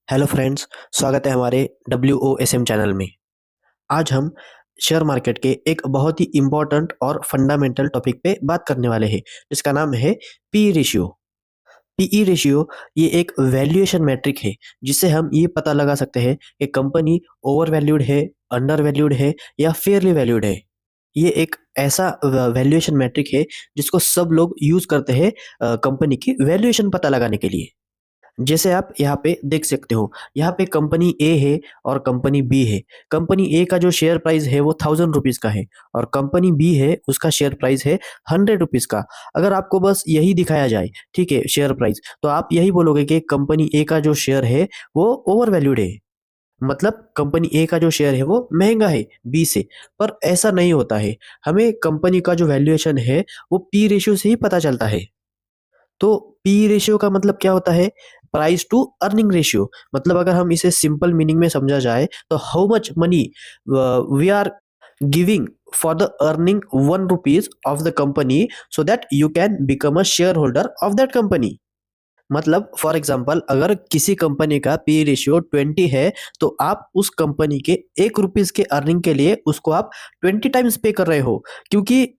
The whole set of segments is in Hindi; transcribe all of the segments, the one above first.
हेलो फ्रेंड्स, स्वागत है हमारे WOSM चैनल में। आज हम शेयर मार्केट के एक बहुत ही इम्पोर्टेंट और फंडामेंटल टॉपिक पे बात करने वाले हैं, जिसका नाम है पी रेशियो। पीई रेशियो ये एक वैल्यूएशन मैट्रिक है, जिससे हम ये पता लगा सकते हैं कि कंपनी ओवर वैल्यूड है, अंडर वैल्यूड है या फेयरली वैल्यूड है। ये एक ऐसा वैल्यूएशन मैट्रिक है जिसको सब लोग यूज करते हैं कंपनी की वैल्यूएशन पता लगाने के लिए। जैसे आप यहाँ पे देख सकते हो, यहाँ पे कंपनी ए है और कंपनी बी है। कंपनी ए का जो शेयर प्राइस है वो 1000 रुपीज का है और कंपनी बी है उसका शेयर प्राइस है 100 रुपीज का। अगर आपको बस यही दिखाया जाए, ठीक है, शेयर प्राइस, तो आप यही बोलोगे कि कंपनी ए का जो शेयर है वो ओवर वैल्यूड है। मतलब कंपनी ए का जो शेयर है वो महंगा है बी से। पर ऐसा नहीं होता है। हमें कंपनी का जो वैल्यूएशन है वो पी रेशियो से ही पता चलता है। तो पी रेशियो का मतलब क्या होता है? Price to earning ratio. मतलब अगर हम इसे सिंपल मीनिंग में समझा जाए तो how much money we are giving for the earning 1 rupees of the company so that you can become a share holder of that company. मतलब फॉर एग्जाम्पल, अगर किसी कंपनी का पी रेशियो 20 है तो आप उस कंपनी के 1 रुपीज के अर्निंग के लिए उसको आप 20 टाइम्स पे कर रहे हो। क्योंकि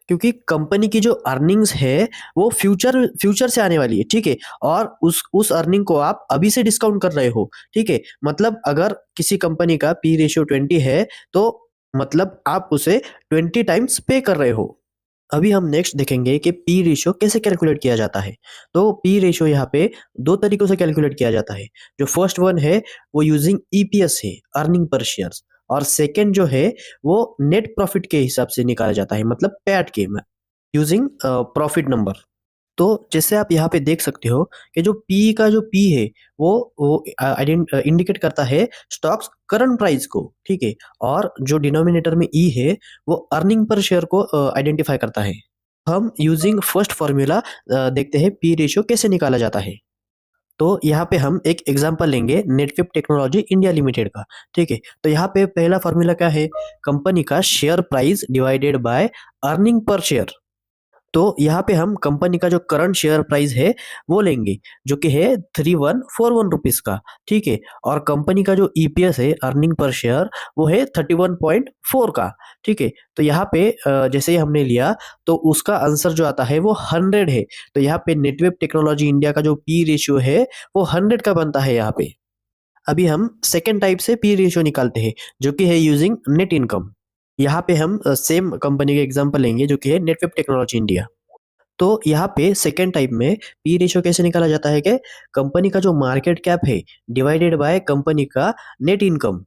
क्योंकि कंपनी की जो अर्निंग्स है वो फ्यूचर फ्यूचर से आने वाली है, ठीक है। और उस अर्निंग को आप अभी से डिस्काउंट कर रहे हो, ठीक है। मतलब अगर किसी कंपनी का पी रेशियो 20 है तो मतलब आप उसे 20 टाइम्स पे कर रहे हो। अभी हम नेक्स्ट देखेंगे कि पी रेशियो कैसे कैलकुलेट किया जाता है। तो पी रेशियो यहाँ पे दो तरीकों से कैलकुलेट किया जाता है। जो फर्स्ट वन है वो यूजिंग ईपीएस है, अर्निंग पर शेयर्स। और सेकंड जो है वो नेट प्रॉफिट के हिसाब से निकाला जाता है, मतलब पैट के, यूजिंग प्रॉफिट नंबर। तो जैसे आप यहाँ पे देख सकते हो कि जो पी का जो पी है वो इंडिकेट करता है स्टॉक्स करंट प्राइस को, ठीक है। और जो डिनोमिनेटर में ई है वो अर्निंग पर शेयर को आइडेंटिफाई करता है। हम यूजिंग फर्स्ट फॉर्मूला देखते हैं पी रेशियो कैसे निकाला जाता है। तो यहाँ पे हम एक एग्जांपल लेंगे नेटविप टेक्नोलॉजी इंडिया लिमिटेड का, ठीक है। तो यहाँ पे पहला फॉर्मूला क्या है? कंपनी का share price divided by earning per share. तो यहाँ पे हम कंपनी का जो करंट शेयर प्राइस है वो लेंगे, जो कि है 3141 रुपीज का, ठीक है। और कंपनी का जो ईपीएस है, अर्निंग पर शेयर, वो है 31.4 का, ठीक है। तो यहाँ पे जैसे ही हमने लिया तो उसका आंसर जो आता है वो 100 है। तो यहाँ पे नेटवेब टेक्नोलॉजी इंडिया का जो पी रेशियो है वो 100 का बनता है यहाँ पे। अभी हम सेकेंड टाइप से पी रेशियो निकालते हैं, जो कि है यूजिंग नेट इनकम। यहाँ पे हम सेम कंपनी के एग्जांपल लेंगे, जो कि है नेटवेब टेक्नोलॉजी इंडिया। तो यहाँ पे सेकेंड टाइप में पी रेशियो कैसे निकाला जाता है कि कंपनी का जो मार्केट कैप है डिवाइडेड बाय कंपनी का नेट इनकम।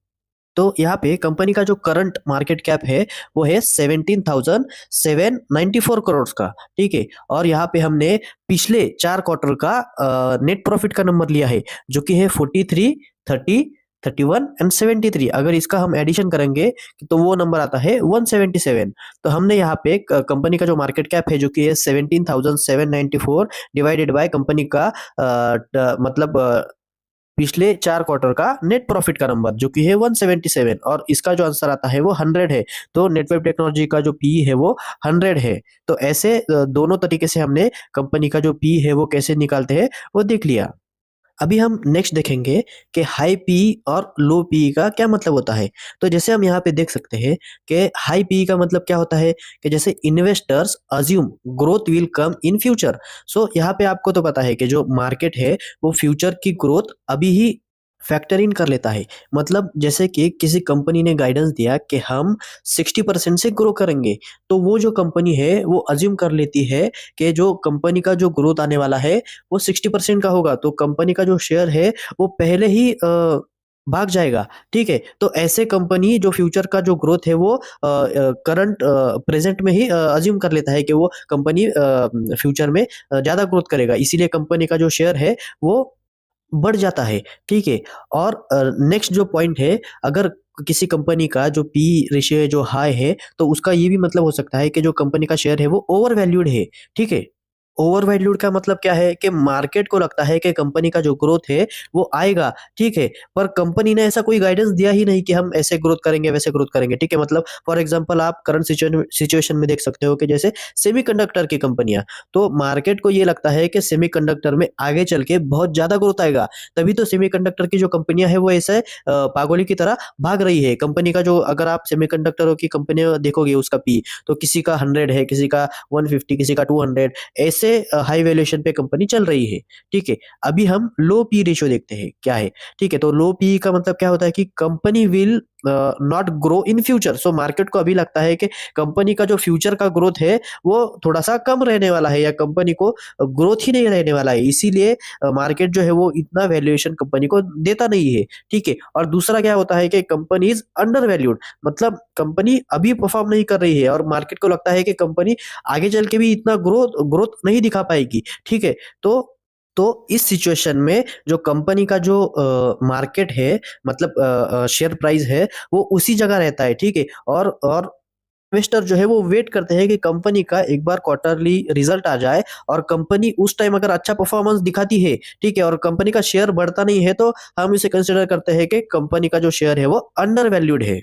तो यहाँ पे कंपनी का जो करंट मार्केट कैप है वो है 17,794 करोड़ का, ठीक है। और यहाँ पे हमने पिछले 4 क्वार्टर का नेट प्रॉफिट का नंबर लिया है, जो कि है 43, 30, 31 एंड 73। अगर इसका हम एडिशन करेंगे तो वो नंबर आता है 177। तो हमने यहाँ पे कंपनी का जो मार्केट कैप है, जो कि है 17,794 डिवाइडेड बाय कंपनी का मतलब पिछले 4 क्वार्टर का नेट प्रॉफिट का नंबर, जो कि है 177, और इसका जो आंसर आता है वो 100 है। तो नेटवर्क टेक्नोलॉजी का जो पी है वो 100 है। तो ऐसे दोनों तरीके से हमने कंपनी का जो पी है वो कैसे निकालते हैं वो देख लिया। अभी हम नेक्स्ट देखेंगे कि हाई पी और लो पी का क्या मतलब होता है। तो जैसे हम यहाँ पे देख सकते हैं कि हाई पी का मतलब क्या होता है कि जैसे investors assume growth will come in future. So यहाँ पे आपको तो पता है कि जो मार्केट है वो फ्यूचर की ग्रोथ अभी ही फैक्टर इन कर लेता है। मतलब जैसे कि किसी कंपनी ने गाइडेंस दिया कि हम 60% से ग्रो करेंगे, तो वो जो कंपनी है वो अज्यूम कर लेती है कि जो कंपनी का जो ग्रोथ आने वाला है वो 60% का होगा, तो कंपनी का जो शेयर है वो पहले ही भाग जाएगा, ठीक है। तो ऐसे कंपनी जो फ्यूचर का जो ग्रोथ है वो करंट प्रेजेंट में ही अज्यूम कर लेता है कि वो कंपनी फ्यूचर में ज्यादा ग्रोथ करेगा, इसीलिए कंपनी का जो शेयर है वो बढ़ जाता है, ठीक है। और नेक्स्ट जो पॉइंट है, अगर किसी कंपनी का जो पी रेशियो है जो हाई है, तो उसका ये भी मतलब हो सकता है कि जो कंपनी का शेयर है वो ओवर वैल्यूड है, ठीक है। ओवर वैल्यूड का मतलब क्या है कि मार्केट को लगता है कि कंपनी का जो ग्रोथ है वो आएगा, ठीक है, पर कंपनी ने ऐसा कोई गाइडेंस दिया ही नहीं कि हम ऐसे ग्रोथ करेंगे वैसे ग्रोथ करेंगे, ठीक है। मतलब फॉर एग्जांपल आप करंट सिचुएशन में देख सकते हो कि जैसे सेमीकंडक्टर की कंपनियां, तो मार्केट को ये लगता है कि सेमीकंडक्टर में आगे चल के बहुत ज्यादा ग्रोथ आएगा, तभी तो सेमीकंडक्टर की जो कंपनियां है वो ऐसे पागोली की तरह भाग रही है। कंपनी का जो, अगर आप सेमीकंडक्टरों की कंपनियां देखोगे उसका पी, तो किसी का 100 है, किसी का 150, किसी का 200, ऐसे हाई वैल्यूएशन पे कंपनी चल रही है, ठीक है। अभी हम लो पी रेशियो देखते हैं क्या है, ठीक है। तो लो पी का मतलब क्या होता है कि company will not grow in future. So market को अभी लगता है कि कंपनी का जो फ्यूचर का ग्रोथ है वो थोड़ा सा कम रहने वाला है, या कंपनी को ग्रोथ ही नहीं रहने वाला है, इसीलिए मार्केट जो है वो इतना वैल्यूएशन कंपनी को देता नहीं है, ठीक है। और दूसरा क्या होता है कि कंपनी इज अंडर वैल्यूड, मतलब कंपनी अभी परफॉर्म नहीं कर रही है और मार्केट को लगता है कि कंपनी आगे चल के भी इतना ग्रोथ ग्रोथ नहीं दिखा पाएगी, ठीक है। तो इस सिचुएशन में जो कंपनी का जो मार्केट है, मतलब शेयर प्राइस है, वो उसी जगह रहता है, ठीक है। और इन्वेस्टर जो है वो वेट करते हैं कि कंपनी का एक बार क्वार्टरली रिजल्ट आ जाए, और कंपनी उस टाइम अगर अच्छा परफॉर्मेंस दिखाती है, ठीक है, और कंपनी का शेयर बढ़ता नहीं है, तो हम इसे कंसिडर करते हैं कि कंपनी का जो शेयर है वो अंडर वैल्यूड है।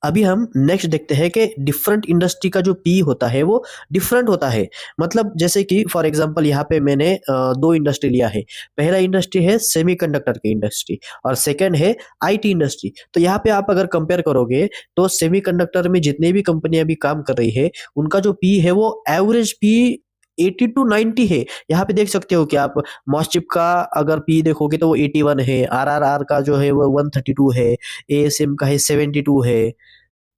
अभी हम नेक्स्ट देखते हैं कि डिफरेंट इंडस्ट्री का जो पी होता है वो डिफरेंट होता है। मतलब जैसे कि फॉर एग्जांपल यहाँ पे मैंने दो इंडस्ट्री लिया है। पहला इंडस्ट्री है सेमीकंडक्टर की इंडस्ट्री, और सेकंड है आईटी इंडस्ट्री। तो यहाँ पे आप अगर कंपेयर करोगे तो सेमीकंडक्टर में जितने भी कंपनियां भी काम कर रही है, उनका जो पी है वो एवरेज पी 80 टू 90 है। यहाँ पे देख सकते हो कि आप मॉसचिप का अगर पी देखोगे तो वो 81 है, आरआरआर का जो है वो 132 है, एएसएम का है 72 है।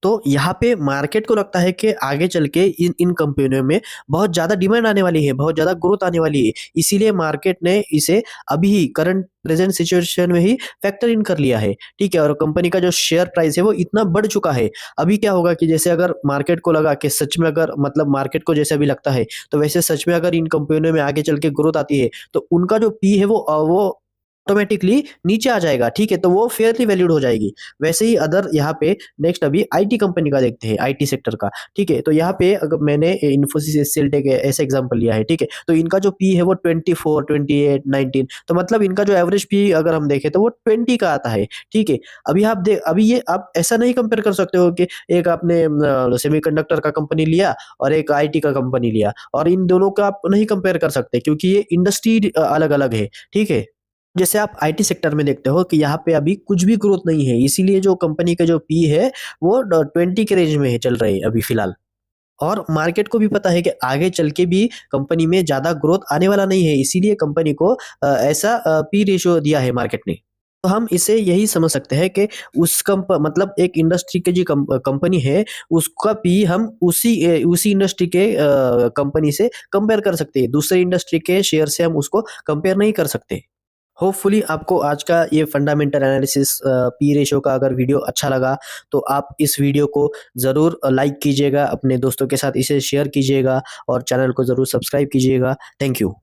तो यहाँ पे मार्केट को लगता है कि आगे चल के इन इन कंपनियों में बहुत ज़्यादा डिमांड आने वाली है, बहुत ज़्यादा ग्रोथ आने वाली है। इसीलिए मार्केट ने इसे अभी ही करंट प्रेजेंट सिचुएशन में ही फैक्टर इन कर लिया है, ठीक है। और कंपनी का जो शेयर प्राइस है वो इतना बढ़ चुका है। अभी क्या होगा कि जैसे अगर मार्केट को लगा कि सच में, अगर मतलब मार्केट को जैसे अभी लगता है, तो वैसे सच में अगर इन कंपनियों में आगे चल के ग्रोथ आती है, तो उनका जो पी है वो ऑटोमेटिकली नीचे आ जाएगा, ठीक है। तो वो फेयरली वैल्यूड हो जाएगी। वैसे ही अदर यहाँ पे नेक्स्ट अभी आईटी कंपनी का देखते हैं, आईटी सेक्टर का, ठीक है। तो यहाँ पे अगर मैंने इन्फोसिस, एचसीएल ऐसे एग्जांपल लिया है, ठीक है। तो इनका जो पी है वो 24, 28, 19, तो मतलब इनका जो एवरेज पी अगर हम देखें तो वो 20 का आता है, ठीक है। अभी ये आप ऐसा नहीं कंपेयर कर सकते हो कि एक आपने सेमीकंडक्टर का कंपनी लिया और एक आईटी का कंपनी लिया, और इन दोनों का आप नहीं कंपेयर कर सकते, क्योंकि ये इंडस्ट्री अलग अलग है, ठीक है। जैसे आप आईटी सेक्टर में देखते हो कि यहाँ पे अभी कुछ भी ग्रोथ नहीं है, इसीलिए जो कंपनी का जो पी है वो 20 के रेंज में चल रहे हैं अभी फिलहाल। और मार्केट को भी पता है कि आगे चल के भी कंपनी में ज्यादा ग्रोथ आने वाला नहीं है, इसीलिए कंपनी को ऐसा पी रेशियो दिया है मार्केट ने। तो हम इसे यही समझ सकते हैं कि उस मतलब एक इंडस्ट्री के जो कंपनी है, उसका पी हम उसी इंडस्ट्री के कंपनी से कंपेयर कर सकते हैं, दूसरे इंडस्ट्री के शेयर से हम उसको कंपेयर नहीं कर सकते। होपफुली आपको आज का ये फंडामेंटल एनालिसिस पी रेशियो का अगर वीडियो अच्छा लगा, तो आप इस वीडियो को ज़रूर लाइक कीजिएगा, अपने दोस्तों के साथ इसे शेयर कीजिएगा, और चैनल को ज़रूर सब्सक्राइब कीजिएगा। Thank you.